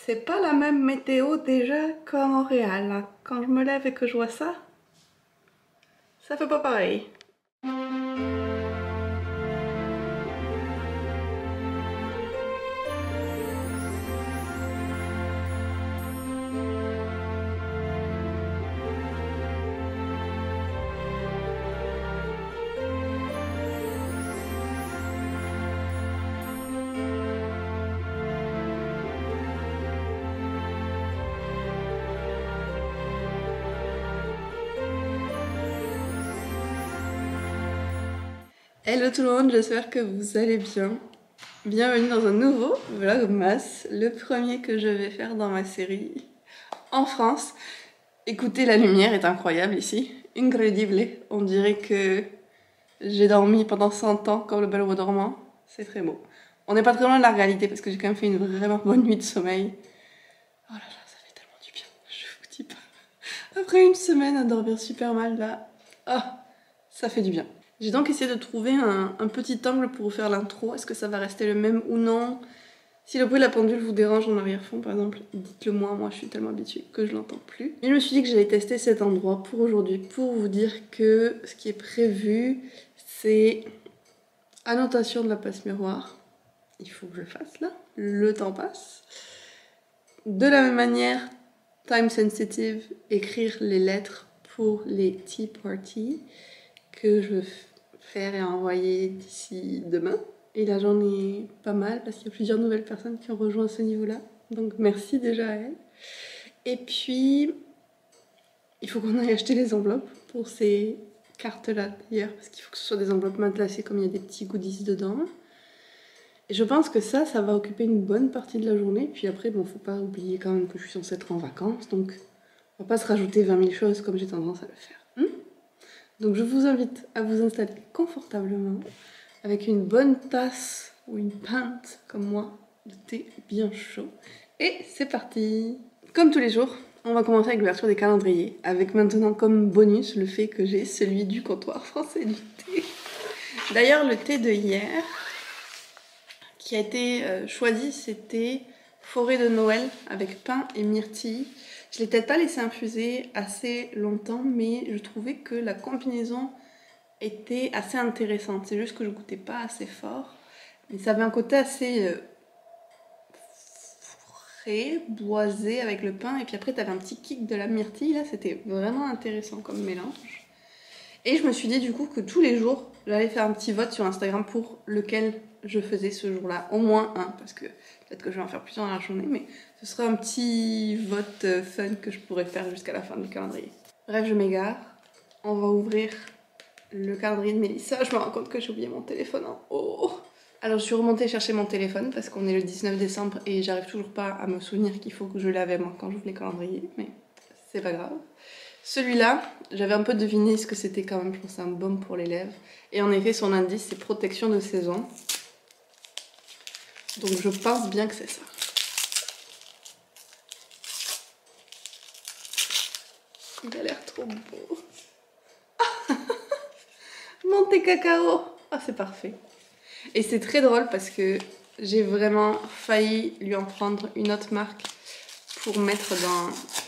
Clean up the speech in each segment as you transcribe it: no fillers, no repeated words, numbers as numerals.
C'est pas la même météo déjà qu'à Montréal, hein. Quand je me lève et que je vois ça, ça fait pas pareil. Hello tout le monde, j'espère que vous allez bien. Bienvenue dans un nouveau vlogmas, le premier que je vais faire dans ma série en France. Écoutez, la lumière est incroyable ici, incredible. On dirait que j'ai dormi pendant 100 ans comme le bel dormant. C'est très beau. On n'est pas très loin de la réalité parce que j'ai quand même fait une vraiment bonne nuit de sommeil. Oh là là, ça fait tellement du bien, je vous dis pas. Après une semaine à dormir super mal là, ça fait du bien. J'ai donc essayé de trouver un petit angle pour vous faire l'intro. Est-ce que ça va rester le même ou non? Si le bruit de la pendule vous dérange en arrière-fond par exemple, dites-le moi, moi je suis tellement habituée que je l'entends plus. Et je me suis dit que j'allais tester cet endroit pour aujourd'hui, pour vous dire que ce qui est prévu, c'est annotation de la place miroir. Il faut que je le fasse là, le temps passe. De la même manière, time sensitive, écrire les lettres pour les tea parties que je veux faire et envoyer d'ici demain. Et là j'en ai pas mal parce qu'il y a plusieurs nouvelles personnes qui ont rejoint ce niveau-là. Donc merci déjà à elles. Et puis, il faut qu'on aille acheter les enveloppes pour ces cartes-là d'ailleurs, parce qu'il faut que ce soit des enveloppes matelassées comme il y a des petits goodies dedans. Et je pense que ça va occuper une bonne partie de la journée. Puis après, bon, faut pas oublier quand même que je suis censée être en vacances, donc on va pas se rajouter 20 000 choses comme j'ai tendance à le faire. Donc je vous invite à vous installer confortablement avec une bonne tasse ou une pinte comme moi de thé bien chaud. Et c'est parti! Comme tous les jours, on va commencer avec l'ouverture des calendriers, avec maintenant comme bonus le fait que j'ai celui du comptoir français du thé. D'ailleurs, le thé de hier qui a été choisi, c'était forêt de Noël avec pain et myrtille. Je l'ai peut-être pas laissé infuser assez longtemps, mais je trouvais que la combinaison était assez intéressante. C'est juste que je goûtais pas assez fort. Mais ça avait un côté assez frais, boisé avec le pain. Et puis après, tu avais un petit kick de la myrtille. Là, c'était vraiment intéressant comme mélange. Et je me suis dit du coup que tous les jours, j'allais faire un petit vote sur Instagram pour lequel je faisais ce jour-là. Au moins un, parce que peut-être que je vais en faire plusieurs dans la journée, mais ce serait un petit vote fun que je pourrais faire jusqu'à la fin du calendrier. Bref, je m'égare. On va ouvrir le calendrier de Mélissa. Je me rends compte que j'ai oublié mon téléphone en haut. Alors je suis remontée chercher mon téléphone parce qu'on est le 19 décembre et j'arrive toujours pas à me souvenir qu'il faut que je l'avais moi quand j'ouvre les calendriers, mais c'est pas grave. Celui-là, j'avais un peu deviné ce que c'était quand même, je pense que c'est un baume pour les lèvres. Et en effet, son indice, c'est protection de saison. Donc je pense bien que c'est ça. Il a l'air trop beau. Mon thé cacao. Ah, c'est parfait. Et c'est très drôle parce que j'ai vraiment failli lui en prendre une autre marque pour mettre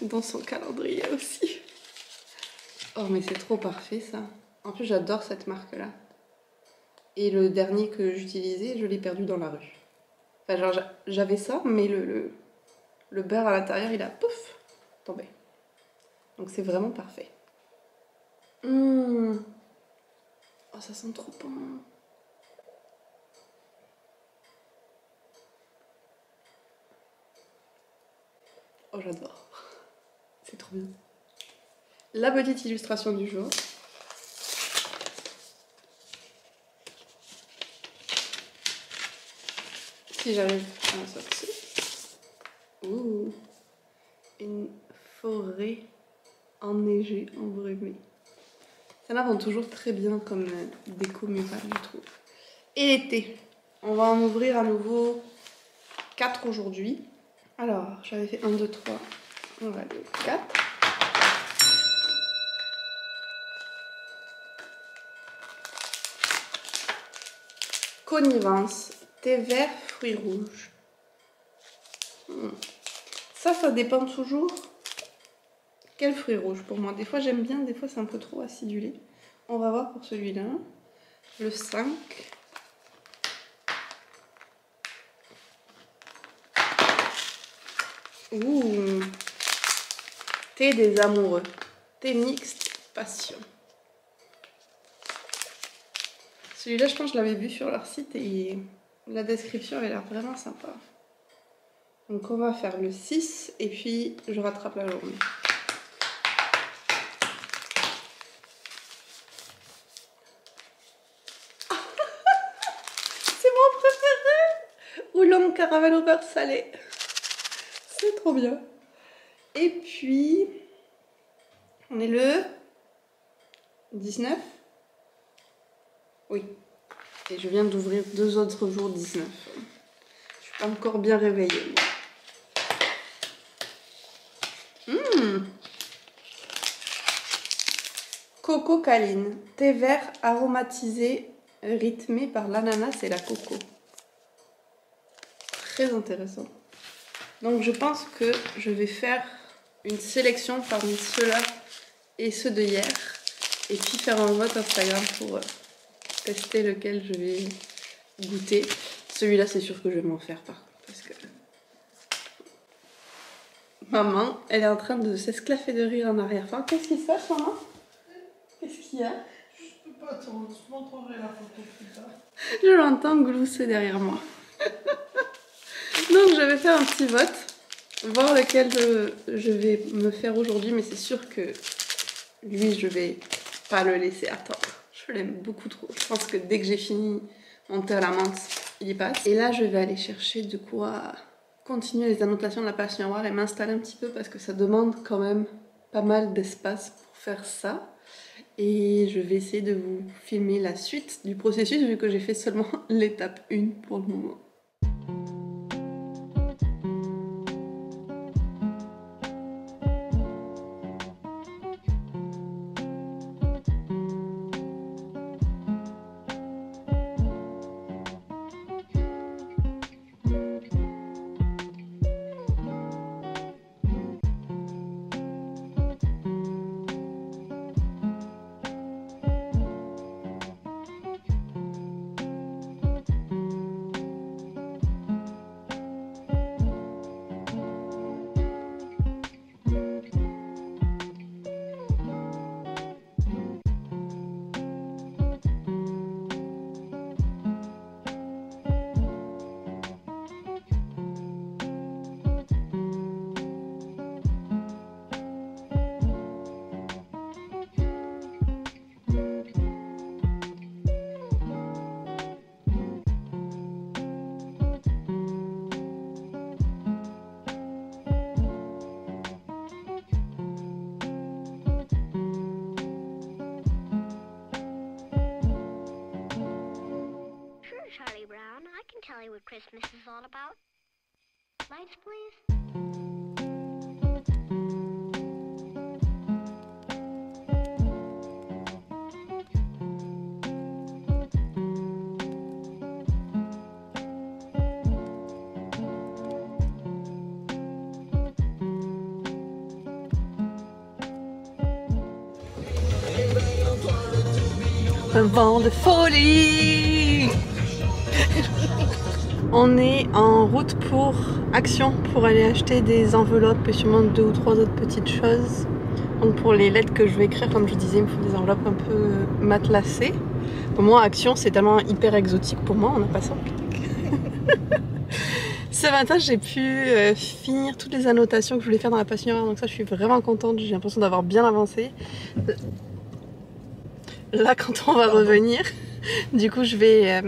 dans son calendrier aussi. Oh mais c'est trop parfait ça. En plus j'adore cette marque là. Et le dernier que j'utilisais, je l'ai perdu dans la rue. Enfin genre j'avais ça mais le beurre à l'intérieur il a pouf tombé. Donc c'est vraiment parfait. Oh ça sent trop bon. Oh j'adore. C'est trop bien. La petite illustration du jour. Si j'arrive à en sortir. Ouh, une forêt enneigée, embrumée. Ça là vend toujours très bien comme déco murale, je trouve. Et l'été. On va en ouvrir à nouveau 4 aujourd'hui. Alors, j'avais fait 1, 2, 3. On va aller au 4. Connivence, thé vert, fruits rouges. Ça dépend toujours quel fruit rouge pour moi. Des fois j'aime bien, des fois c'est un peu trop acidulé. On va voir pour celui-là. Le 5. Ouh. Thé des amoureux. Thé mixte passion. Celui-là, je pense que je l'avais vu sur leur site et la description avait l'air vraiment sympa. Donc on va faire le 6 et puis je rattrape la journée. C'est mon préféré! Oolong caramel au beurre salé. C'est trop bien. Et puis, on est le 19. Oui. Et je viens d'ouvrir 2 autres jours 19. Je suis pas encore bien réveillée. Coco Caline. Thé vert aromatisé, rythmé par l'ananas et la coco. Très intéressant. Donc je pense que je vais faire une sélection parmi ceux-là et ceux de hier. Et puis faire un vote Instagram pour tester lequel je vais goûter. Celui-là, c'est sûr que je vais m'en faire par contre. Parce que maman, elle est en train de s'esclaffer de rire en arrière-plan. Qu'est-ce qui se passe, maman? Qu'est-ce qu'il y a? Je peux pas te montrer la photo plus tard. Je l'entends glousser derrière moi. Donc je vais faire un petit vote. Voir lequel je vais me faire aujourd'hui. Mais c'est sûr que lui, je vais pas le laisser attendre. Je l'aime beaucoup trop. Je pense que dès que j'ai fini mon thé à la menthe, il y passe. Et là, je vais aller chercher de quoi continuer les annotations de la page miroir et m'installer un petit peu parce que ça demande quand même pas mal d'espace pour faire ça. Et je vais essayer de vous filmer la suite du processus vu que j'ai fait seulement l'étape 1 pour le moment. Charlie Brown, I can tell you what Christmas is all about. Lights, please. Un vent de folie. On est en route pour Action pour aller acheter des enveloppes et sûrement 2 ou 3 autres petites choses. Donc pour les lettres que je vais écrire, comme je disais, il me faut des enveloppes un peu matelassées. Pour moi, Action, c'est tellement hyper exotique pour moi, on n'a pas ça. Ce matin, j'ai pu finir toutes les annotations que je voulais faire dans la page miroir, donc ça, je suis vraiment contente. J'ai l'impression d'avoir bien avancé. Là, quand on va revenir, du coup, je vais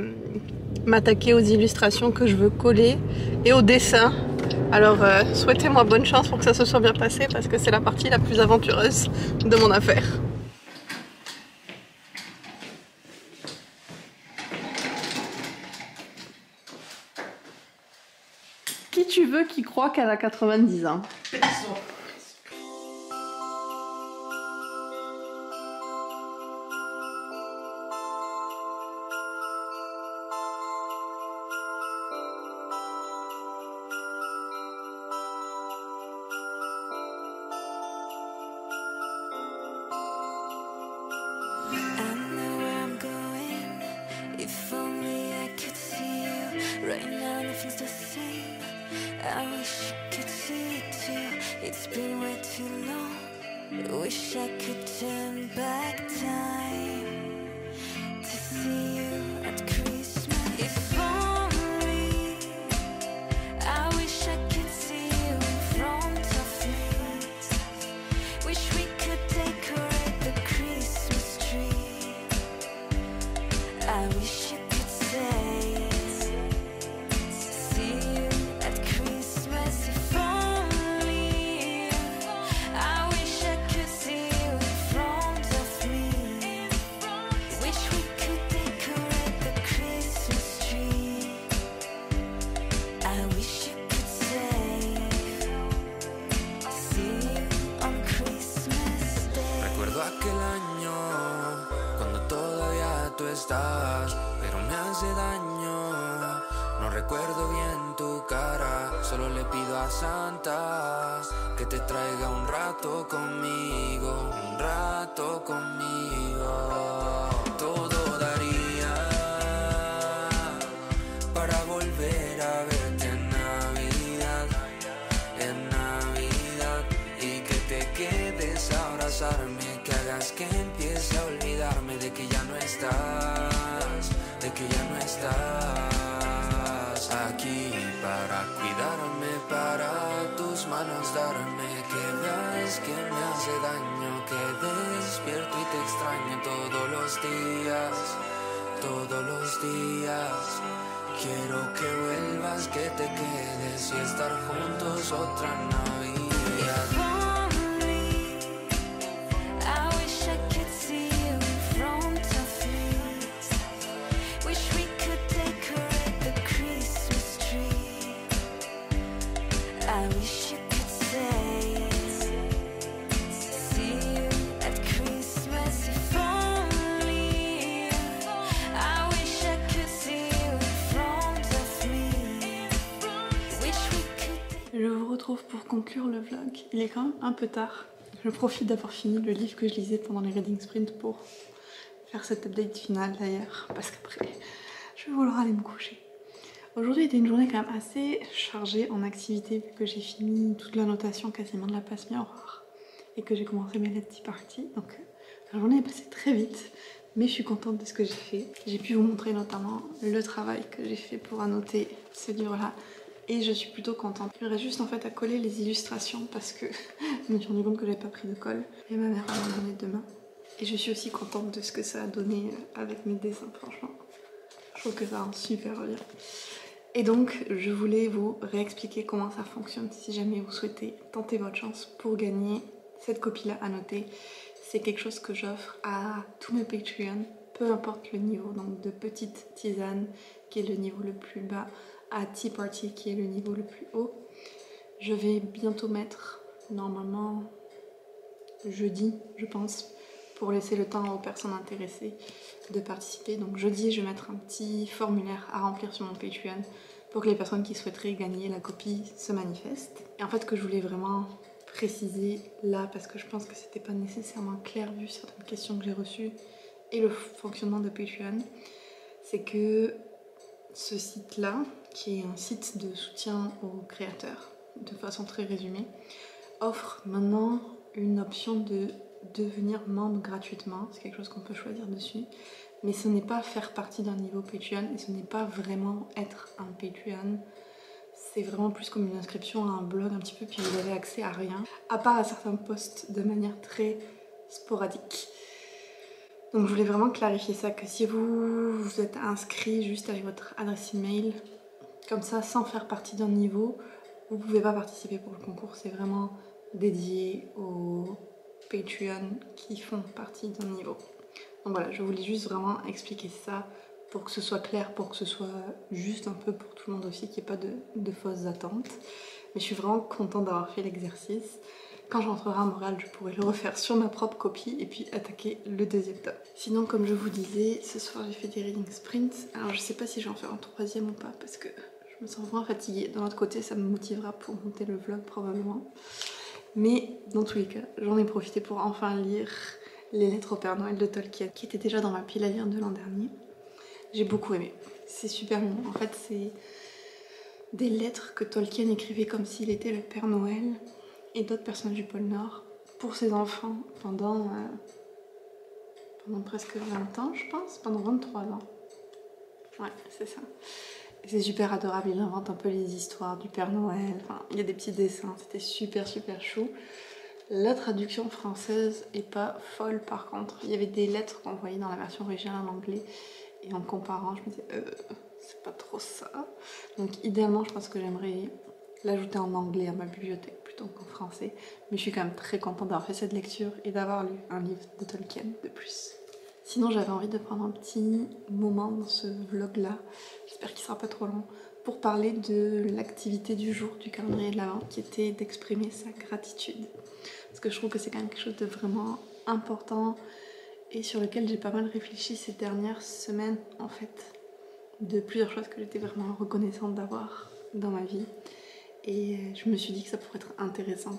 m'attaquer aux illustrations que je veux coller et aux dessins. Alors, souhaitez-moi bonne chance pour que ça se soit bien passé parce que c'est la partie la plus aventureuse de mon affaire. Qui tu veux qui croit qu'elle a 90 ans? Personne. I wish you could see it too. It's been way too long. Wish I could turn back time to see you at Christmas. If only I wish I could see you in front of me. Wish we could decorate the Christmas tree. I wish you could say see you at Christmas. If only I wish I could see you in front of me. Wish we could decorate the Christmas tree. I wish you could say see you on Christmas Day. Recuerdo aquel año cuando todavía tú estabas, pero me hace daño. No recuerdo bien tu cara, solo le pido a Santa que te traiga un rato conmigo, un rato conmigo. Todo daría para volver a verte en Navidad, y que te quedes a abrazarme, que hagas que empiece a olvidarme de que ya no estás, de que ya no estás aquí para cuidarme, para tus manos darme, que veas que me hace daño, que despierto y te extraño todos los días, todos los días. Quiero que vuelvas, que te quedes y estar juntos otra Navidad. Only I wish I could see you in front of me. Wish we could decorate the Christmas tree. I wish you could say see you at Christmas. If only I wish I could see you in front of me. Wish we could. Je vous retrouve pour conclure le vlog. Il est quand même un peu tard. Je profite d'avoir fini le livre que je lisais pendant les reading sprints pour faire cette update finale d'ailleurs, parce qu'après je vais vouloir aller me coucher. Aujourd'hui était une journée quand même assez chargée en activités vu que j'ai fini toute la notation quasiment de la passe miroir et que j'ai commencé mes let's tea party. Donc la journée est passée très vite, mais je suis contente de ce que j'ai fait. J'ai pu vous montrer notamment le travail que j'ai fait pour annoter ce livre-là. Et je suis plutôt contente. Il me reste juste en fait à coller les illustrations parce que je me suis rendu compte que j'avais pas pris de colle. Et ma mère va m'en donner demain. Et je suis aussi contente de ce que ça a donné avec mes dessins, franchement. Je trouve que ça rend super bien. Et donc, je voulais vous réexpliquer comment ça fonctionne si jamais vous souhaitez tenter votre chance pour gagner cette copie-là annotée. C'est quelque chose que j'offre à tous mes Patreons, peu importe le niveau, donc de petite tisane qui est le niveau le plus bas à Tea Party qui est le niveau le plus haut. Je vais bientôt mettre, normalement jeudi je pense, pour laisser le temps aux personnes intéressées de participer. Donc jeudi je vais mettre un petit formulaire à remplir sur mon Patreon pour que les personnes qui souhaiteraient gagner la copie se manifestent. Et en fait, que je voulais vraiment préciser là, parce que je pense que c'était pas nécessairement clair vu certaines questions que j'ai reçues et le fonctionnement de Patreon, c'est que ce site-là, qui est un site de soutien aux créateurs, de façon très résumée, offre maintenant une option de devenir membre gratuitement. C'est quelque chose qu'on peut choisir dessus, mais ce n'est pas faire partie d'un niveau Patreon et ce n'est pas vraiment être un Patreon. C'est vraiment plus comme une inscription à un blog un petit peu, puis vous avez accès à rien, à part à certains posts de manière très sporadique. Donc je voulais vraiment clarifier ça, que si vous êtes inscrit juste avec votre adresse email, comme ça, sans faire partie d'un niveau, vous pouvez pas participer pour le concours. C'est vraiment dédié aux Patreon qui font partie d'un niveau. Donc voilà, je voulais juste vraiment expliquer ça pour que ce soit clair, pour que ce soit juste un peu pour tout le monde aussi, qu'il n'y ait pas de fausses attentes. Mais je suis vraiment contente d'avoir fait l'exercice. Quand je rentrerai à Montréal, je pourrai le refaire sur ma propre copie et puis attaquer le deuxième tome. Sinon, comme je vous disais, ce soir j'ai fait des reading sprints. Alors je sais pas si je vais en faire un troisième ou pas parce que je me sens vraiment fatiguée. D'un autre côté, ça me motivera pour monter le vlog probablement. Mais dans tous les cas, j'en ai profité pour enfin lire Les Lettres au Père Noël de Tolkien, qui était déjà dans ma pile à lire de l'an dernier. J'ai beaucoup aimé. C'est super mignon. En fait, des lettres que Tolkien écrivait comme s'il était le Père Noël et d'autres personnages du pôle Nord pour ses enfants pendant presque 20 ans, je pense, pendant 23 ans. Ouais, c'est ça. C'est super adorable, il invente un peu les histoires du Père Noël, enfin, il y a des petits dessins, c'était super chou. La traduction française est pas folle par contre, il y avait des lettres qu'on voyait dans la version originale en anglais et en comparant je me disais c'est pas trop ça. Donc idéalement je pense que j'aimerais l'ajouter en anglais à ma bibliothèque plutôt qu'en français, mais je suis quand même très contente d'avoir fait cette lecture et d'avoir lu un livre de Tolkien de plus. Sinon j'avais envie de prendre un petit moment dans ce vlog là, j'espère qu'il sera pas trop long, pour parler de l'activité du jour du calendrier de l'Avent qui était d'exprimer sa gratitude. Parce que je trouve que c'est quand même quelque chose de vraiment important et sur lequel j'ai pas mal réfléchi ces dernières semaines en fait, de plusieurs choses que j'étais vraiment reconnaissante d'avoir dans ma vie. Et je me suis dit que ça pourrait être intéressant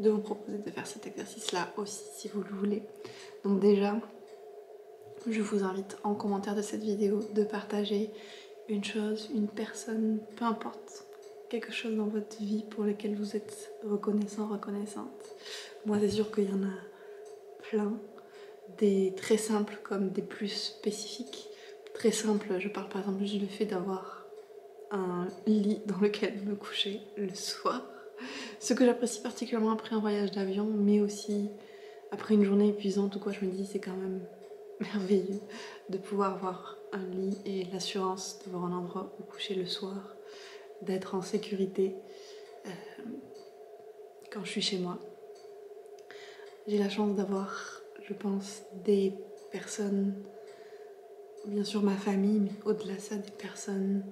de vous proposer de faire cet exercice là aussi si vous le voulez. Donc déjà, je vous invite en commentaire de cette vidéo de partager une chose, une personne, peu importe, quelque chose dans votre vie pour lequel vous êtes reconnaissant, reconnaissante. Moi c'est sûr qu'il y en a plein, des très simples comme des plus spécifiques. Très simple, je parle par exemple juste du fait d'avoir un lit dans lequel me coucher le soir. Ce que j'apprécie particulièrement après un voyage d'avion, mais aussi après une journée épuisante ou quoi, je me dis c'est quand même merveilleux de pouvoir avoir un lit et l'assurance d'avoir un endroit où coucher le soir, d'être en sécurité quand je suis chez moi. J'ai la chance d'avoir, je pense, des personnes, bien sûr ma famille, mais au-delà de ça, des personnes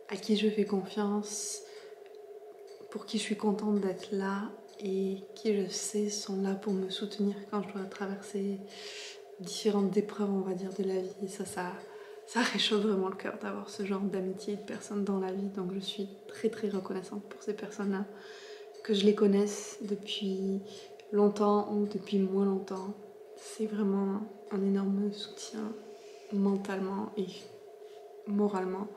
à qui je fais confiance, pour qui je suis contente d'être là et qui je sais sont là pour me soutenir quand je dois traverser différentes épreuves, on va dire, de la vie. Et ça réchauffe vraiment le cœur d'avoir ce genre d'amitié et de personnes dans la vie. Donc je suis très très reconnaissante pour ces personnes-là, que je les connaisse depuis longtemps ou depuis moins longtemps. C'est vraiment un énorme soutien mentalement et moralement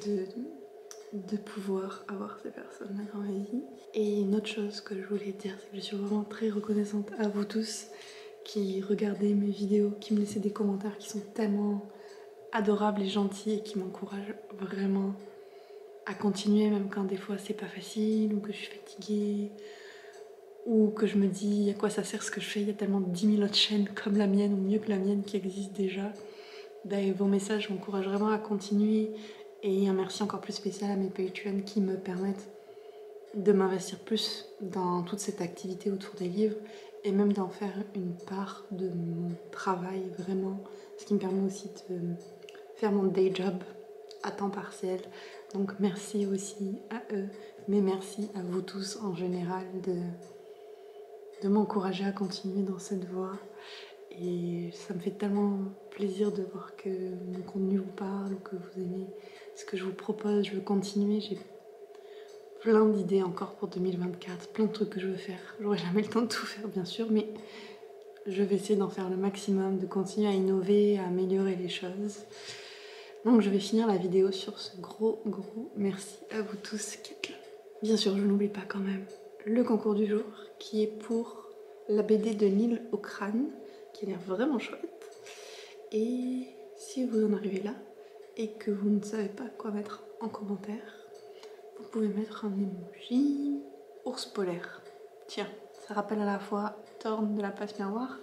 de pouvoir avoir ces personnes-là dans ma vie. Et une autre chose que je voulais dire, c'est que je suis vraiment très reconnaissante à vous tous qui regardez mes vidéos, qui me laissez des commentaires qui sont tellement adorables et gentils et qui m'encouragent vraiment à continuer, même quand des fois c'est pas facile ou que je suis fatiguée ou que je me dis à quoi ça sert ce que je fais, il y a tellement 10 000 autres chaînes comme la mienne ou mieux que la mienne qui existent déjà. Ben, vos messages m'encouragent vraiment à continuer et un merci encore plus spécial à mes Patreons qui me permettent de m'investir plus dans toute cette activité autour des livres et même d'en faire une part de mon travail vraiment, ce qui me permet aussi de faire mon day job à temps partiel. Donc merci aussi à eux, mais merci à vous tous en général de m'encourager à continuer dans cette voie. Et ça me fait tellement plaisir de voir que mon contenu vous parle, que vous aimez ce que je vous propose. Je veux continuer, j'ai plein d'idées encore pour 2024, plein de trucs que je veux faire. J'aurai jamais le temps de tout faire bien sûr, mais je vais essayer d'en faire le maximum, de continuer à innover, à améliorer les choses. Donc je vais finir la vidéo sur ce gros merci à vous tous qui êtes là. Bien sûr, je n'oublie pas quand même le concours du jour qui est pour la BD de Neil Ockrane, qui a l'air vraiment chouette. Et si vous en arrivez là et que vous ne savez pas quoi mettre en commentaire, vous pouvez mettre un emoji ours polaire. Tiens, ça rappelle à la fois Thorn de la Passe Miroir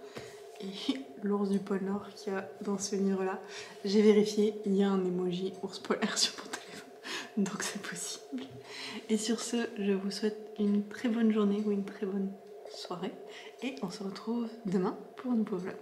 et l'ours du pôle Nord qu'il y a dans ce livre-là. J'ai vérifié, il y a un emoji ours polaire sur mon téléphone, donc c'est possible. Et sur ce, je vous souhaite une très bonne journée ou une très bonne soirée et on se retrouve demain pour un nouveau vlog.